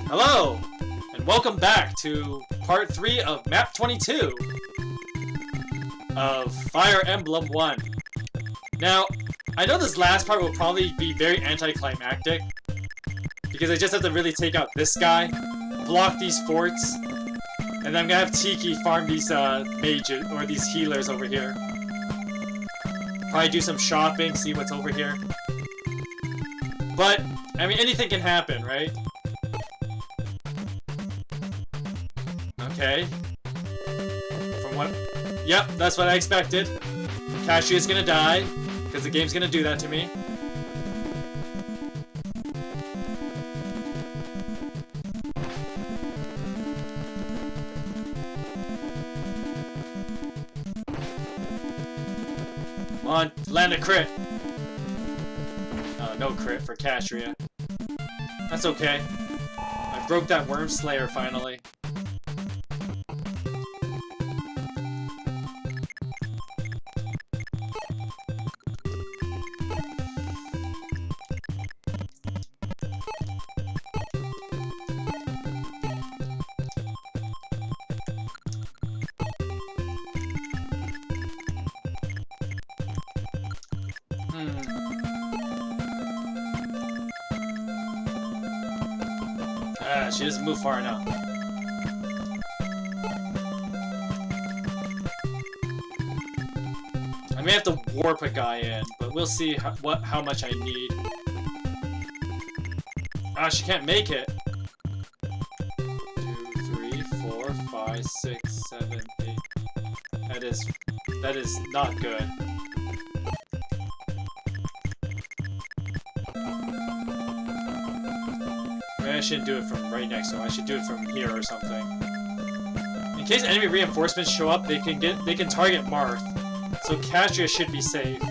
Hello, and welcome back to part 3 of map 22 of Fire Emblem 1. Now, I know this last part will probably be very anticlimactic, because I just have to really take out this guy, block these forts, and then I'm gonna have Tiki farm these mages, or these healers over here. Probably do some shopping, see what's over here. But, I mean, anything can happen, right? Okay. From what... Yep, that's what I expected. Cashew is gonna die, because the game's gonna do that to me. Come on, land a crit. No crit for Castria. That's okay. I broke that Worm Slayer finally. She doesn't move far enough. I may have to warp a guy in, but we'll see how much I need. Ah, she can't make it. 2, 3, 4, 5, 6, 7, 8. That is not good. I shouldn't do it from right next to him. I should do it from here or something. In case enemy reinforcements show up, they can target Marth. So Castria should be safe.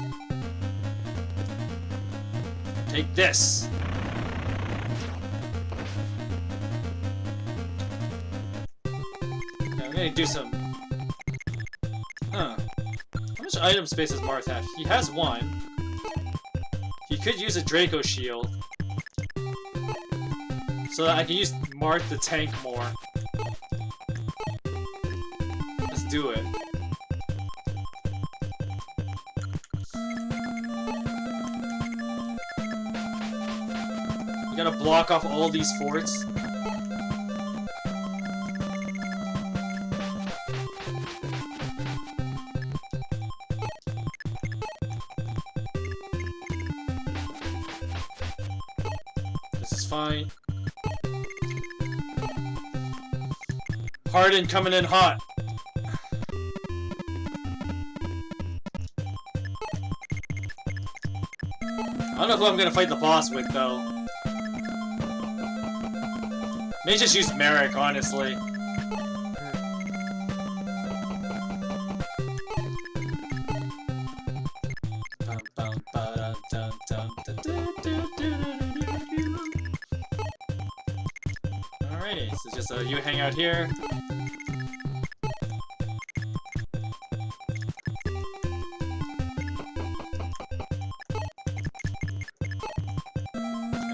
Take this. Okay, I'm gonna do some. Huh? How much item space does Marth have? He has 1. He could use a Draco shield, so that I can use Marth the tank more. Let's do it. We gotta block off all these forts. This is fine. Harden coming in hot. I don't know who I'm gonna fight the boss with, though. May just use Merrick, honestly. Alrighty, so just you hang out here.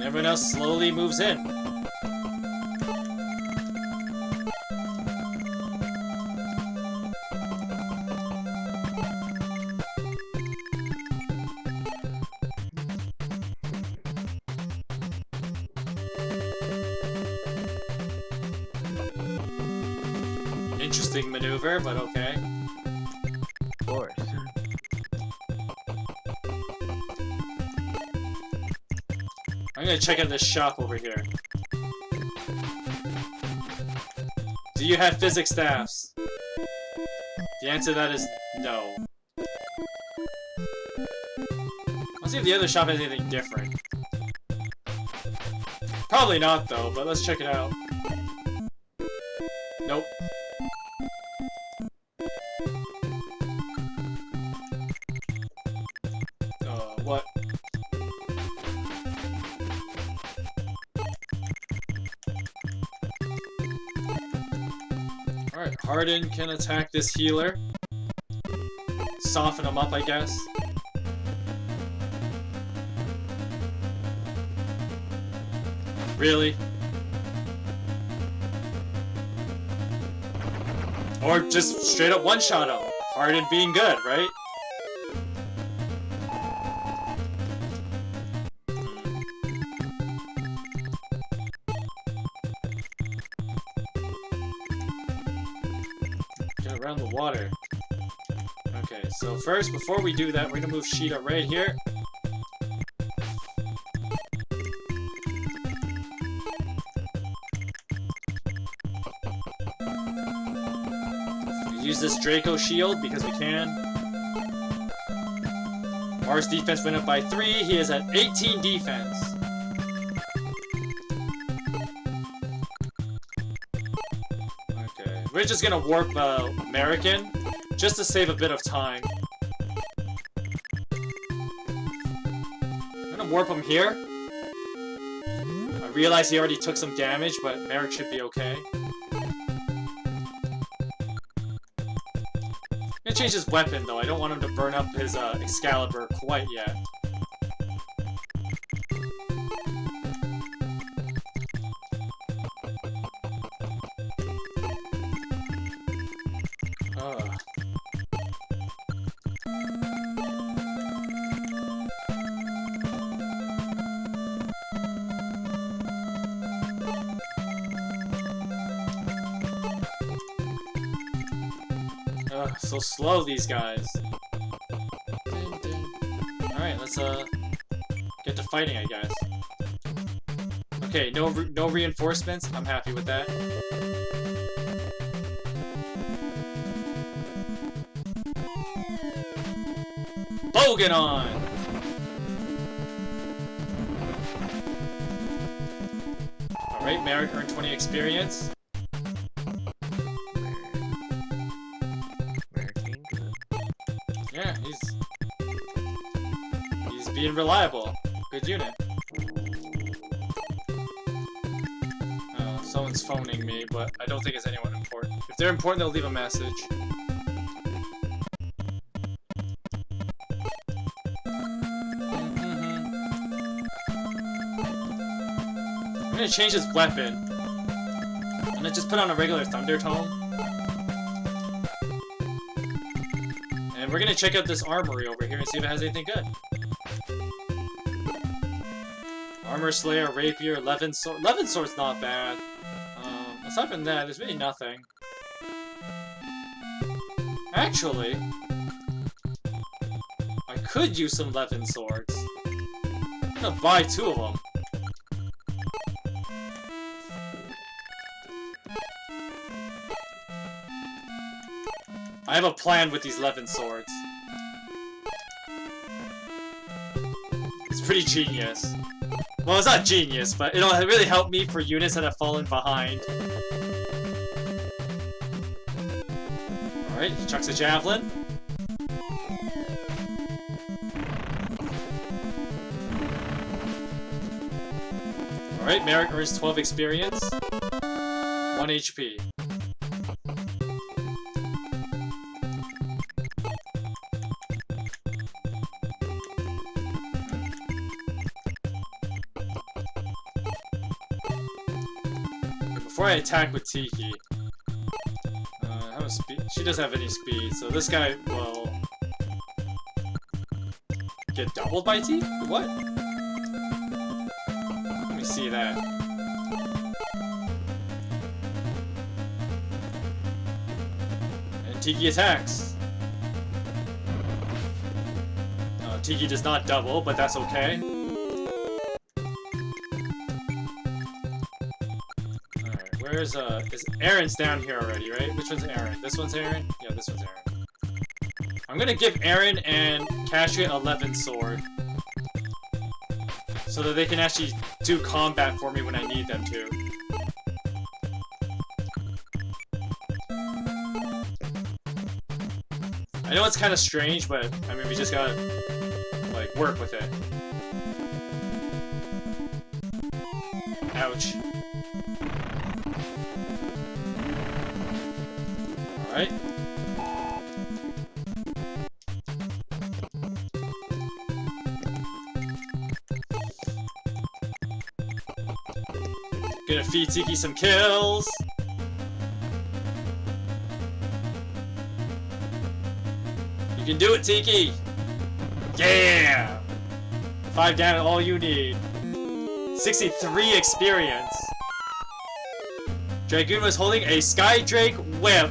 Everyone else slowly moves in. Interesting maneuver, but okay. Of course. I'm gonna check out this shop over here. Do you have physics staffs? The answer to that is no. Let's see if the other shop has anything different. Probably not though, but let's check it out. Nope. What? Alright, Harden can attack this healer. Soften him up, I guess. Really? Or just straight up one-shot him. Hard and being good, right? Get around the water. Okay, so first, before we do that, we're gonna move Sheeta right here. Use this Draco shield because we can. Mars defense went up by 3. He is at 18 defense. Okay, we're just gonna warp American just to save a bit of time. I'm gonna warp him here. I realize he already took some damage, but Merrick should be okay. I'm gonna change his weapon though. I don't want him to burn up his Excalibur quite yet. So slow, these guys. Alright, let's get to fighting, I guess. Okay, no reinforcements. I'm happy with that. Bogan on! Alright, Merrick earned 20 experience. Yeah, he's being reliable. Good unit. Someone's phoning me, but I don't think it's anyone important. If they're important, they'll leave a message. I'm gonna change his weapon. I'm gonna just put on a regular Thunder Tome. And we're gonna check out this armory over here and see if it has anything good. Armor Slayer, Rapier, Levin Sword. Levin Sword's not bad. Aside from that, there's really nothing. Actually, I could use some Levin Swords. I'm gonna buy 2 of them. I have a plan with these Levin Swords. It's pretty genius. Well, it's not genius, but it'll really help me for units that have fallen behind. Alright, he chucks a Javelin. Alright, Merrick earns 12 experience. 1 HP. Before I attack with Tiki, how much speed? She doesn't have any speed, so this guy will get doubled by Tiki? What? Let me see that. And Tiki attacks. Tiki does not double, but that's okay. Where's, is Aaron's down here already, right? Which one's Aaron? This one's Aaron? Yeah, this one's Aaron. I'm gonna give Aaron and Kashia a Levin Sword. So that they can actually do combat for me when I need them to. I know it's kind of strange, but, I mean, we just gotta, like, work with it. Ouch. Alright. Gonna feed Tiki some kills. can do it, Tiki! Yeah! 5 down, all you need. 63 experience. Dragoon was holding a Skydrake whip.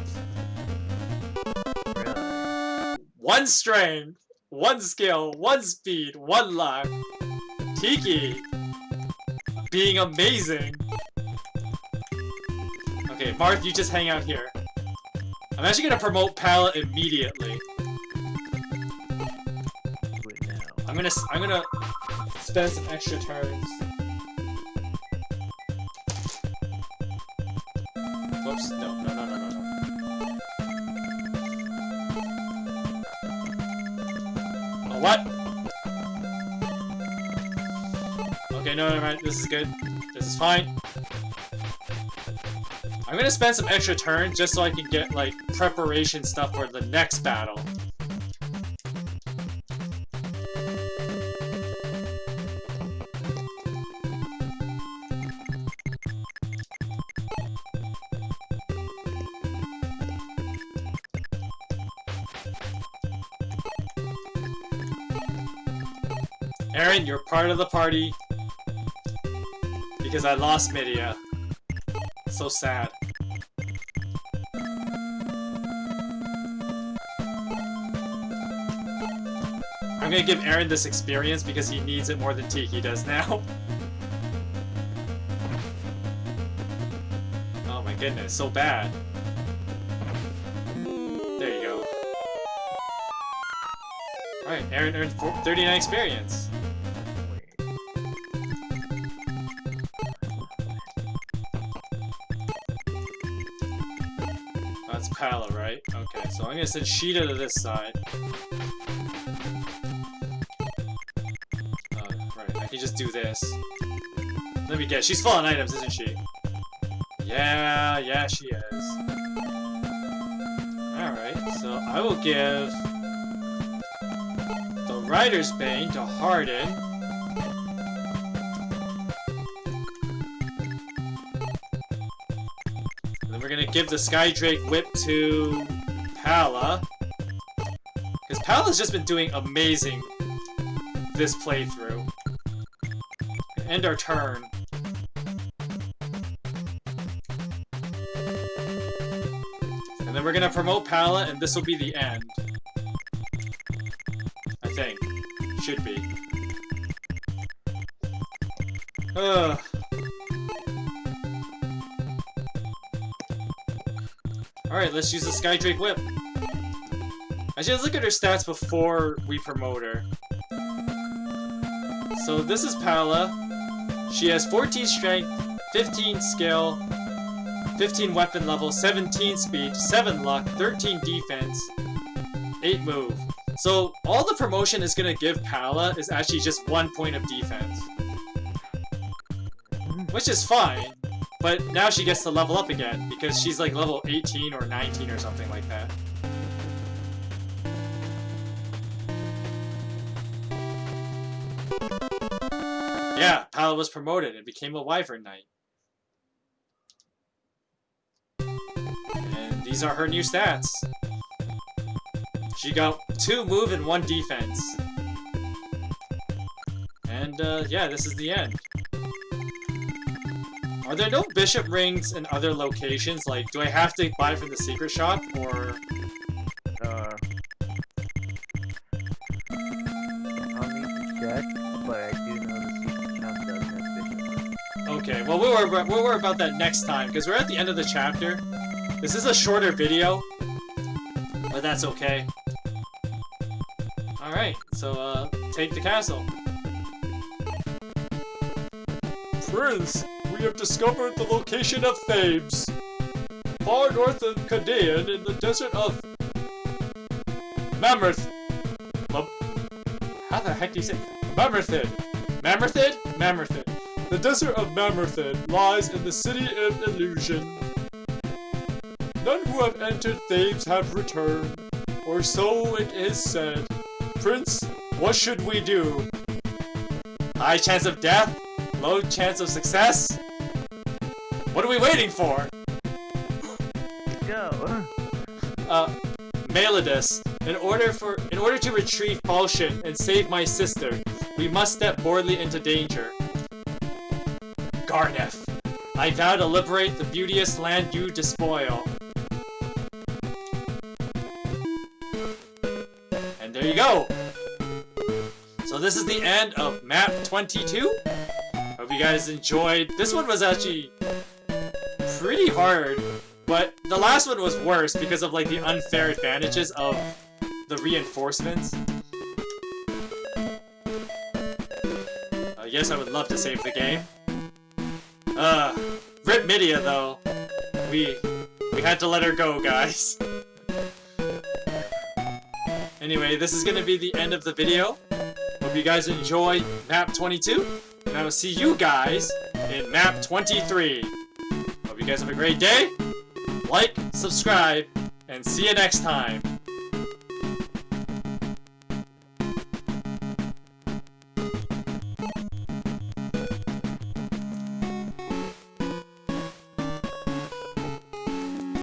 Really? 1 strength, 1 skill, 1 speed, 1 luck. Tiki! Being amazing. Okay, Marth, you just hang out here. I'm actually gonna promote Palla immediately. Wait, now. I'm gonna spend some extra turns. Whoops, no. Oh, what? Okay, no, never mind. This is good. This is fine. I'm gonna spend some extra turns just so I can get, like, preparation stuff for the next battle. Aaron, you're part of the party because I lost Midia. So sad. I'm gonna give Aaron this experience because he needs it more than Tiki does now. Oh my goodness, so bad. There you go. Alright, Aaron earned 39 experience. That's Palla, right? Okay, so I'm gonna send Sheeta to this side. Right, I can just do this. Let me guess, she's full on items, isn't she? Yeah, she is. Alright, so I will give the Rider's Bane to Hardin. We're gonna give the Skydrake Whip to Palla. Because Palla's just been doing amazing this playthrough. End our turn. And then we're gonna promote Palla, and this will be the end. I think. Should be. Ugh. Alright, let's use the Skydrake Whip. Actually, let's look at her stats before we promote her. So this is Palla. She has 14 strength, 15 skill, 15 weapon level, 17 speed, 7 luck, 13 defense, 8 move. So all the promotion is gonna give Palla is actually just 1 point of defense. Which is fine. But now she gets to level up again, because she's like level 18 or 19 or something like that. Yeah, Palla was promoted and became a Wyvern Knight. And these are her new stats. She got 2 move and 1 defense. And yeah, this is the end. Are there no bishop rings in other locations? Like, do I have to buy from the secret shop, or...? I'll need to check, but I do know the secret shop does have bishop rings. Okay, well, we'll worry about that next time, because we're at the end of the chapter. This is a shorter video, but that's okay. Alright, so, take the castle. Prince! We have discovered the location of Thebes, far north of Cadéan in the desert of Mammoth. How the heck do you say Mammerthid? Mammerthid. The desert of Mammerthid lies in the city of Illusion. None who have entered Thebes have returned, or so it is said. Prince, what should we do? High chance of death? Low chance of success? What are we waiting for? Go! Melodus. In order to retrieve Parson and save my sister, we must step boldly into danger. Garneth, I vow to liberate the beauteous land you despoil. And there you go. So this is the end of map 22. Hope you guys enjoyed. This one was actually pretty hard, but the last one was worse because of like the unfair advantages of the reinforcements. Yes, I would love to save the game. Rip Midia though. We had to let her go, guys. Anyway, this is gonna be the end of the video. Hope you guys enjoy map 22, and I will see you guys in map 23. Hope you guys have a great day. Like, subscribe, and see you next time.